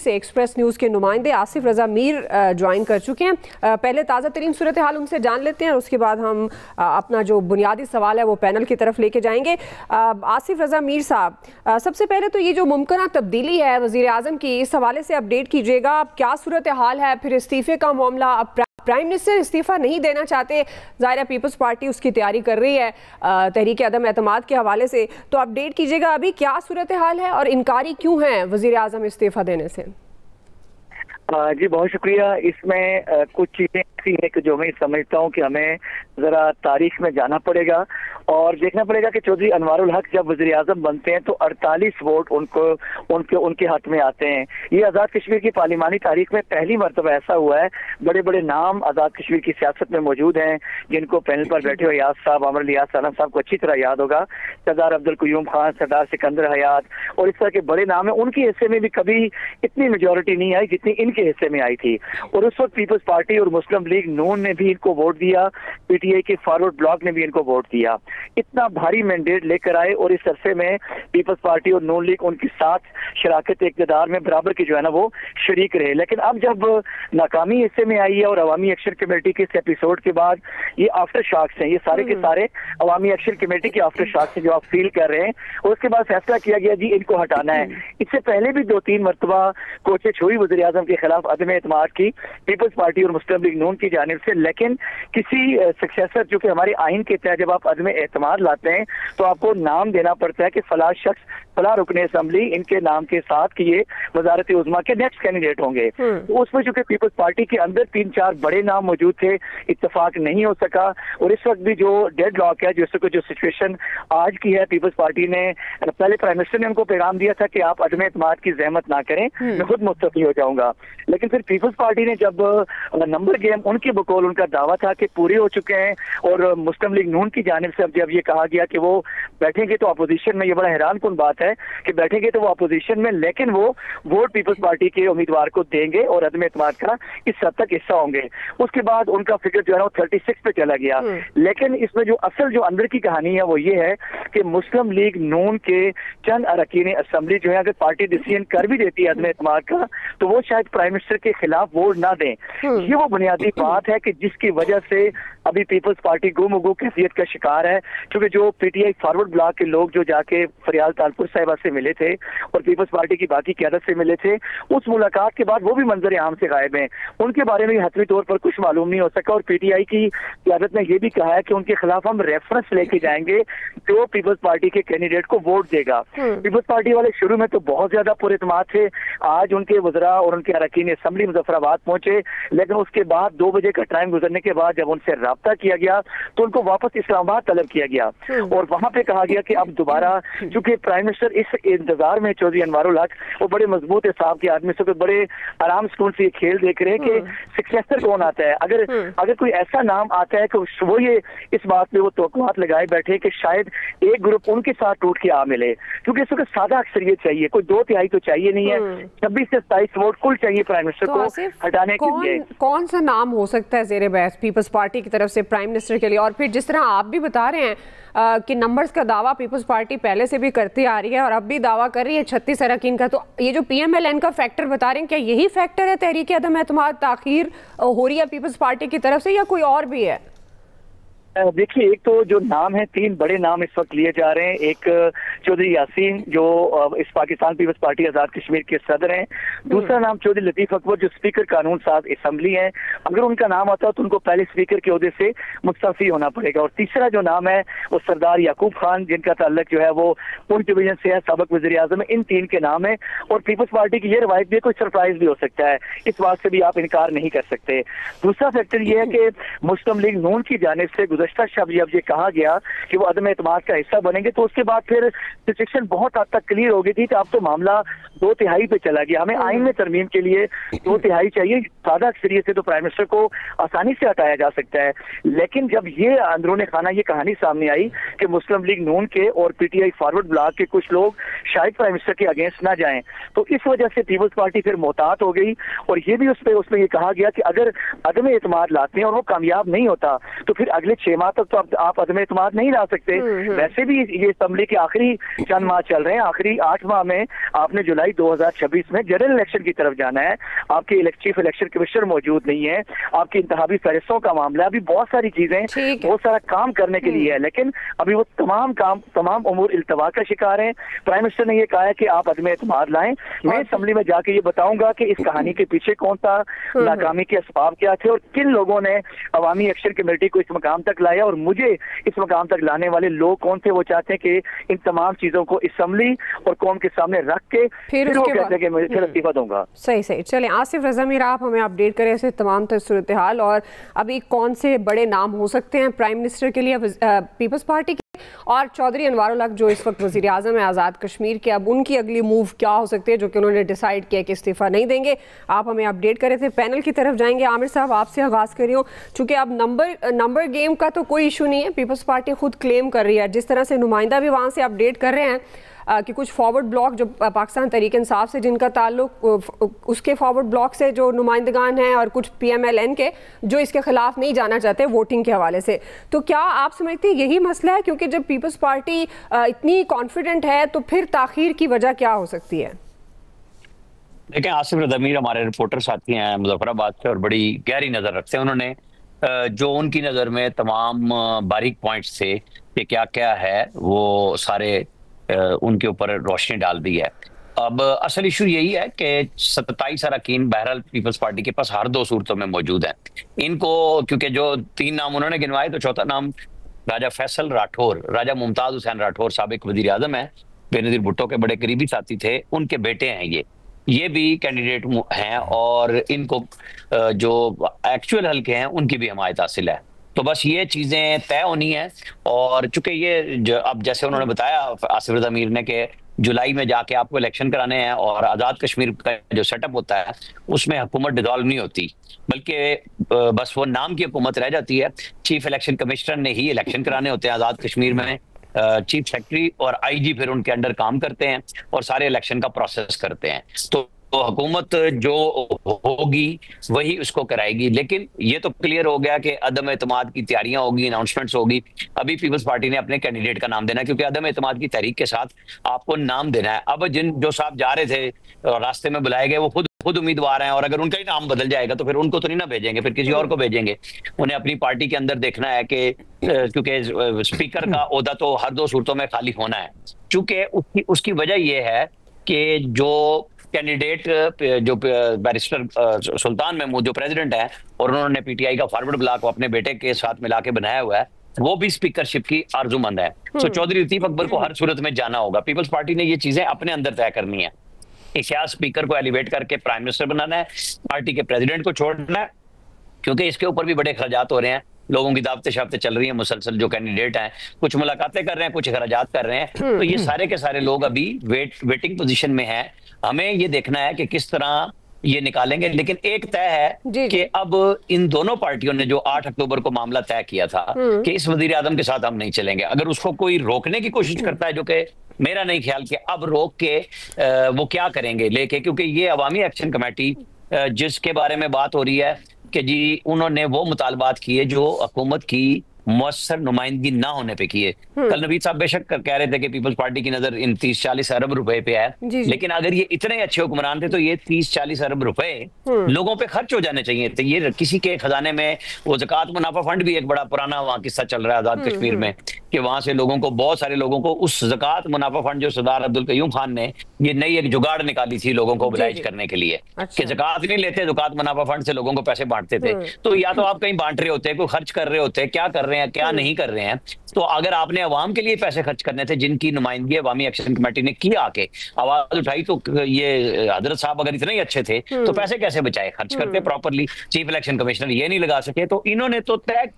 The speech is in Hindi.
से एक्सप्रेस न्यूज़ के नुमाइंदे आसिफ रजा मीर ज्वाइन कर चुके हैं। पहले ताज़ा तरीन सूरत हाल उनसे जान लेते हैं और उसके बाद हम अपना जो बुनियादी सवाल है वो पैनल की तरफ लेके जाएंगे। आसिफ रजा मीर साहब, सबसे पहले तो ये जो मुमकिन तब्दीली है वज़ीर आज़म की, इस हवाले से अपडेट कीजिएगा। अब क्या सूरत हाल है, फिर इस्तीफ़े का मामला, अब प्राइम मिनिस्टर इस्तीफ़ा नहीं देना चाहते, ज़ाहिर है पीपल्स पार्टी उसकी तैयारी कर रही है तहरीक अदम एतमाद के हवाले से, तो अपडेट कीजिएगा अभी क्या सूरत हाल है और इनकारी क्यों है वज़ीर आज़म इस्तीफ़ा देने से। जी बहुत शुक्रिया। इसमें कुछ चीज़ें ऐसी हैं कि जो मैं समझता हूँ कि हमें ज़रा तारीख में जाना पड़ेगा और देखना पड़ेगा कि चौधरी अनवारुल हक जब वज़ीर आज़म बनते हैं तो 48 वोट उनके हाथ में आते हैं। ये आज़ाद कश्मीर की पार्लिमानी तारीख में पहली मरतबा ऐसा हुआ है। बड़े बड़े नाम आज़ाद कश्मीर की सियासत में मौजूद हैं जिनको पैनल पर बैठे हुए याद साहब, अमर लियाज सालम साहब को अच्छी तरह याद होगा, सरदार अब्दुल क़य्यूम खान, सरदार सिकंदर हयात और इस तरह के बड़े नाम हैं। उनके हिस्से में भी कभी इतनी मेजोरिटी नहीं आई जितनी इनके हिस्से में आई थी और उस वक्त पीपल्स पार्टी और मुस्लिम लीग नून ने भी इनको वोट दिया, पीटीआई के फॉरवर्ड ब्लॉक ने भी इनको वोट दिया। इतना भारी मैंडेट लेकर आए और इस अरसे में पीपल्स पार्टी और नून लीग उनके साथ शराकत इक़्तिदार में बराबर की जो है ना वो शरीक रहे। लेकिन अब जब नाकामी हिस्से में आई है और अवामी एक्शन कमेटी के इस एपिसोड के बाद ये आफ्टर शॉक्स हैं, ये सारे के सारे अवामी एक्शन कमेटी के आफ्टर शॉक्स हैं जो आप फील कर रहे हैं और उसके बाद फैसला किया गया जी इनको हटाना है। इससे पहले भी 2-3 मरतबा कोशिश हुई वज़ीर आज़म के खिलाफ अदम एतमाद की पीपल्स पार्टी और मुस्लिम लीग नून की जानिब से, लेकिन किसी सक्सेसर, जो कि हमारे आइन के तहत जब आप अदम एतमाद लाते हैं तो आपको नाम देना पड़ता है कि फला शख्स फला रुकने असम्बली इनके नाम के साथ कि ये वजारत उज़्मा के नेक्स्ट कैंडिडेट होंगे। तो उसमें चूंकि पीपल्स पार्टी के अंदर 3-4 बड़े नाम मौजूद थे, इत्तेफाक नहीं हो सका और इस वक्त भी जो डेड लॉक है, जो सिचुएशन आज की है, पीपल्स पार्टी ने पहले प्राइम मिनिस्टर ने उनको पैगाम दिया था कि आप अदम एतमाद की जहमत ना करें, मैं खुद मुस्तफ़ी हो जाऊंगा। लेकिन फिर पीपल्स पार्टी ने जब नंबर गेम उनके बकौल उनका दावा था कि पूरे हो चुके हैं और मुस्लिम लीग नून की जानिब से अब जब ये कहा गया कि वो बैठेंगे तो अपोजिशन में, ये बड़ा हैरान कुन बात है कि बैठेंगे तो वो अपोजिशन में लेकिन वो वोट पीपल्स पार्टी के उम्मीदवार को देंगे और अदम एतमाद का इस हद तक हिस्सा होंगे। उसके बाद उनका फिगर जो है वो 36 पे चला गया। लेकिन इसमें जो असल जो अंदर की कहानी है वो ये है कि मुस्लिम लीग नून के चंद अरकान असेंबली जो है अगर पार्टी डिसीजन कर भी देती है अदम एतमाद का तो वो शायद प्राइम मिनिस्टर के खिलाफ वोट ना दें। ये वो बुनियादी बात है कि जिसकी वजह से अभी पीपल्स पार्टी गुमगु कैफियत का शिकार है, क्योंकि जो पीटीआई फॉरवर्ड ब्लॉक के लोग जो जाके फरियाल तालपुर साहिबा से मिले थे और पीपल्स पार्टी की बाकी क़यादत से मिले थे, उस मुलाकात के बाद वो भी मंजर आम से गायब हैं। उनके बारे में हतमी तौर पर कुछ मालूम नहीं हो सका और पीटीआई की क़यादत ने यह भी कहा है कि उनके खिलाफ हम रेफरेंस लेके जाएंगे जो पीपल्स पार्टी के कैंडिडेट को वोट देगा। पीपल्स पार्टी वाले शुरू में तो बहुत ज्यादा पुरएतमाद थे, आज उनके वज़रा और उनके अरकान असेंबली मुजफ्फराबाद पहुंचे, लेकिन उसके बाद 2 बजे का टाइम गुजरने के बाद जब उनसे राब्ता किया गया तो उनको वापस इस्लामाबाद तलब किया गया और वहां पे कहा गया कि अब दोबारा, चूंकि प्राइम मिनिस्टर इस इंतजार में चौधरी अनवारुल हक वो बड़े मजबूत हिसाब के आदमी से बड़े आराम सुकून से ये खेल देख रहे हैं कि सक्सेसर कौन आता है। अगर कोई ऐसा नाम आता है कि वो ये इस बात पे वो तवक्कुआत लगाए बैठे कि शायद एक ग्रुप उनके साथ टूट के आ मिले, क्योंकि इस वक्त सादा अक्सरियत चाहिए, कोई 2/3 तो चाहिए नहीं है, 26 से 27 वोट कुल चाहिए प्राइम मिनिस्टर को हटाने के लिए। कौन सा नाम हो सकता है ज़ेरे बहस पीपल्स पार्टी की तरफ से प्राइम मिनिस्टर के लिए? और फिर जिस तरह आप भी बता रहे हैं कि नंबर्स का दावा पीपल्स पार्टी पहले से भी करती आ रही है और अब भी दावा कर रही है 36 अरकान का, तो ये जो पीएमएलएन का फैक्टर बता रहे हैं, क्या यही फैक्टर है तहरीक अदम एतमाद ताखीर हो रही है पीपल्स पार्टी की तरफ से या कोई और भी है? देखिए, एक तो जो नाम है, 3 बड़े नाम इस वक्त लिए जा रहे हैं। एक चौधरी यासीन जो इस पाकिस्तान पीपल्स पार्टी आज़ाद कश्मीर के सदर हैं, दूसरा नाम चौधरी लतीफ़ अकबर जो स्पीकर कानून साज असेंबली हैं, अगर उनका नाम आता तो उनको पहले स्पीकर के ओहदे से मुस्तफ़ी होना पड़ेगा। और तीसरा जो नाम है वो सरदार याकूब खान जिनका ताल्लुक जो है वो पुंछ डिवीजन से है, साबिक वज़ीर आज़म है। इन 3 के नाम है और पीपल्स पार्टी की ये रवायत भी कोई सरप्राइज भी हो सकता है, इस बात से भी आप इनकार नहीं कर सकते। दूसरा फैक्टर ये है कि मुस्लिम लीग नून की जानिब से गुज़श्ता शब जब ये कहा गया कि वो अदम एतमाद का हिस्सा बनेंगे तो उसके बाद फिर सिचुएशन बहुत हद तक क्लियर हो गई थी कि अब तो मामला 2/3 पे चला गया। हमें आइन में तरमीम के लिए 2/3 चाहिए, सादा अक्सरियत से तो प्राइम मिनिस्टर को आसानी से हटाया जा सकता है। लेकिन जब ये अंदरूनी खाना ये कहानी सामने आई कि मुस्लिम लीग नून के और पीटीआई फॉरवर्ड ब्लॉक के कुछ लोग शायद प्राइम मिनिस्टर के अगेंस्ट ना जाएं, तो इस वजह से पीपल्स पार्टी फिर मोहतात हो गई और ये भी उसमें ये कहा गया कि अगर अदम एतमाद लाते हैं और वो कामयाब नहीं होता तो फिर अगले 6 6 माह तक तो आप अदम एतमाद नहीं ला सकते। वैसे भी ये असम्बली के आखिरी चंद माह चल रहे हैं, आखिरी 8 माह में आपने जुलाई 2026 में जनरल इलेक्शन की तरफ जाना है। आपके चीफ इलेक्शन कमिश्नर मौजूद नहीं है, आपकी इंतखाबी फहरिस्तों का मामला, अभी बहुत सारी चीजें, बहुत सारा काम करने के लिए है, लेकिन अभी वो तमाम उमूर इल्तवा का शिकार है। प्राइम मिनिस्टर ने ये कहा है कि आप अदम एतमाद लाएं, मैं असम्बली में जाके ये बताऊंगा कि इस कहानी के पीछे कौन सा नाकामी के असबाब क्या थे और किन लोगों ने अवामी एक्शन कमेटी को इस मकाम तक लाया और मुझे इस मकाम तक लाने वाले लोग कौन थे। वो चाहते हैं कि इन तमाम चीजों को असम्बली और कौम के सामने रख के फिर वो कहते हैं कि मैं फिर इस्तीफा दूंगा। सही। चलें आसिफ रजा मीर, आप हमें अपडेट करें ऐसे तमाम सूरत हाल और अभी कौन से बड़े नाम हो सकते हैं प्राइम मिनिस्टर के लिए पीपल्स पार्टी के, और चौधरी अनवारुल हक जो इस वक्त वज़ीर आज़म है आज़ाद कश्मीर के, अब उनकी अगली मूव क्या हो सकती है जो कि उन्होंने डिसाइड किया कि इस्तीफा नहीं देंगे। आप हमें अपडेट करें थे। पैनल की तरफ जाएंगे। आमिर साहब, आपसे आगाज़ कर रही हूँ, चूँकि अब नंबर गेम का तो कोई इशू नहीं है, पीपल्स पार्टी खुद क्लेम कर रही है, जिस तरह से नुमाइंदा भी वहाँ से अपडेट कर रहे हैं कि कुछ फॉरवर्ड ब्लॉक जो पाकिस्तान तहरीक इंसाफ से जिनका ताल्लुक, उसके फॉरवर्ड ब्लॉक से जो नुमाइंदगान हैं और कुछ PMLN के जो इसके खिलाफ नहीं जाना चाहते वोटिंग के हवाले से, तो क्या आप समझते हैं यही मसला है? क्योंकि जब पीपल्स पार्टी इतनी कॉन्फिडेंट है तो फिर ताखीर की वजह क्या हो सकती है? देखें, आसिफ रजा मीर हमारे रिपोर्टर साथी हैं मुजफ्फराबाद से और बड़ी गहरी नजर रखते हैं। उन्होंने जो उनकी नजर में तमाम बारीक पॉइंट्स थे कि क्या क्या है वो सारे उनके ऊपर रोशनी डाल दी है। अब असल इशू यही है कि 27 अरकान बहरहाल पीपल्स पार्टी के पास हर 2 सूरतों में मौजूद हैं। इनको क्योंकि जो 3 नाम उन्होंने गिनवाए, तो चौथा नाम राजा फैसल राठौर, राजा मुमताज हुसैन राठौर साबिक वजीर आजम है, बेनजीर भुट्टो के बड़े करीबी साथी थे, उनके बेटे हैं ये भी कैंडिडेट हैं और इनको जो एक्चुअल हल्के हैं उनकी भी हमायत हासिल है। तो बस ये चीजें तय होनी है। और चूंकि ये अब जैसे उन्होंने बताया आसिफ रजा मीर ने कि जुलाई में जाके आपको इलेक्शन कराने हैं और आजाद कश्मीर का जो सेटअप होता है उसमें हुकूमत डिसॉल्व नहीं होती, बल्कि बस वो नाम की हुकूमत रह जाती है। चीफ इलेक्शन कमिश्नर ने ही इलेक्शन कराने होते हैं आजाद कश्मीर में, चीफ सेक्रेटरी और IG फिर उनके अंडर काम करते हैं और सारे इलेक्शन का प्रोसेस करते हैं। तो हुकूमत जो होगी वही उसको कराएगी। लेकिन ये तो क्लियर हो गया कि अदम एतमाद की तैयारियां होगी, अनाउंसमेंट्स होगी। अभी पीपल्स पार्टी ने अपने कैंडिडेट का नाम देना है, क्योंकि अदम एतमाद की तहरीक के साथ आपको नाम देना है। अब जो साहब जा रहे थे रास्ते में बुलाए गए वो खुद उम्मीदवार हैं, और अगर उनका ही नाम बदल जाएगा तो फिर उनको तो नहीं ना भेजेंगे, फिर किसी और को भेजेंगे। उन्हें अपनी पार्टी के अंदर देखना है कि क्योंकि स्पीकर का ओहदा तो हर 2 सूरतों में खाली होना है। चूंकि उसकी वजह यह है कि जो कैंडिडेट जो बैरिस्टर सुल्तान महमूद जो प्रेसिडेंट है और उन्होंने PTI का फॉरवर्ड ब्लॉक को अपने बेटे के साथ मिला के बनाया हुआ है, वो भी स्पीकरशिप की आरजूमंद है। तो चौधरी लतीफ अकबर को हर सूरत में जाना होगा। पीपल्स पार्टी ने ये चीजें अपने अंदर तय करनी है। इख्तियार स्पीकर को एलिवेट करके प्राइम मिनिस्टर बनाना है, पार्टी के प्रेसिडेंट को छोड़ना है, क्योंकि इसके ऊपर भी बड़े खर्चात हो रहे हैं। लोगों की दावतें शावतें चल रही हैं मुसलसल, जो कैंडिडेट हैं कुछ मुलाकातें कर रहे हैं, कुछ खराजात कर रहे हैं। तो ये सारे के सारे लोग अभी वेटिंग पोजीशन में हैं। हमें ये देखना है कि किस तरह ये निकालेंगे। लेकिन एक तय है कि अब इन दोनों पार्टियों ने जो 8 अक्टूबर को मामला तय किया था कि इस वजीर आजम के साथ हम नहीं चलेंगे, अगर उसको कोई रोकने की कोशिश करता है, जो कि मेरा नहीं ख्याल कि अब रोक के वो क्या करेंगे लेके, क्योंकि ये अवामी एक्शन कमेटी जिसके बारे में बात हो रही है कि जी उन्होंने वो मुतालबात किए जो हुकूमत की मुअस्सर नुमाइंदगी ना होने पे किए। कल नवीद साहब बेशक कह रहे थे कि पीपल्स पार्टी की नजर इन 30-40 अरब रुपए पे है, लेकिन अगर ये इतने अच्छे हुक्मरान थे तो ये 30-40 अरब रुपए लोगों पे खर्च हो जाने चाहिए थे। ये किसी के खजाने में, वो ज़कात मुनाफा फंड भी एक बड़ा पुराना वहाँ किस्सा चल रहा है आजाद कश्मीर में, कि वहां से लोगों को, बहुत सारे लोगों को उस ज़कात मुनाफा फंड जो सरदार अब्दुल कयूम खान ने ये नई एक जुगाड़ निकाली थी लोगों को मोबिलाइज करने के लिए, कि ज़कात नहीं लेते, ज़कात मुनाफा फंड से लोगों को पैसे बांटते थे। तो या तो आप कहीं बांट रहे होते, कोई खर्च कर रहे होते, क्या कर रहे हैं क्या नहीं कर रहे हैं। तो अगर आपने अवाम के लिए पैसे खर्च करने थे, जिनकी नुमाइंदगी अवामी एक्शन कमेटी ने की, आके आवाज उठाई, तो ये हजरत साहब अगर इतने ही अच्छे थे तो पैसे कैसे बचाए, खर्च करते प्रॉपरली। चीफ इलेक्शन कमिश्नर ये नहीं लगा सके, तो इन्होंने तो तय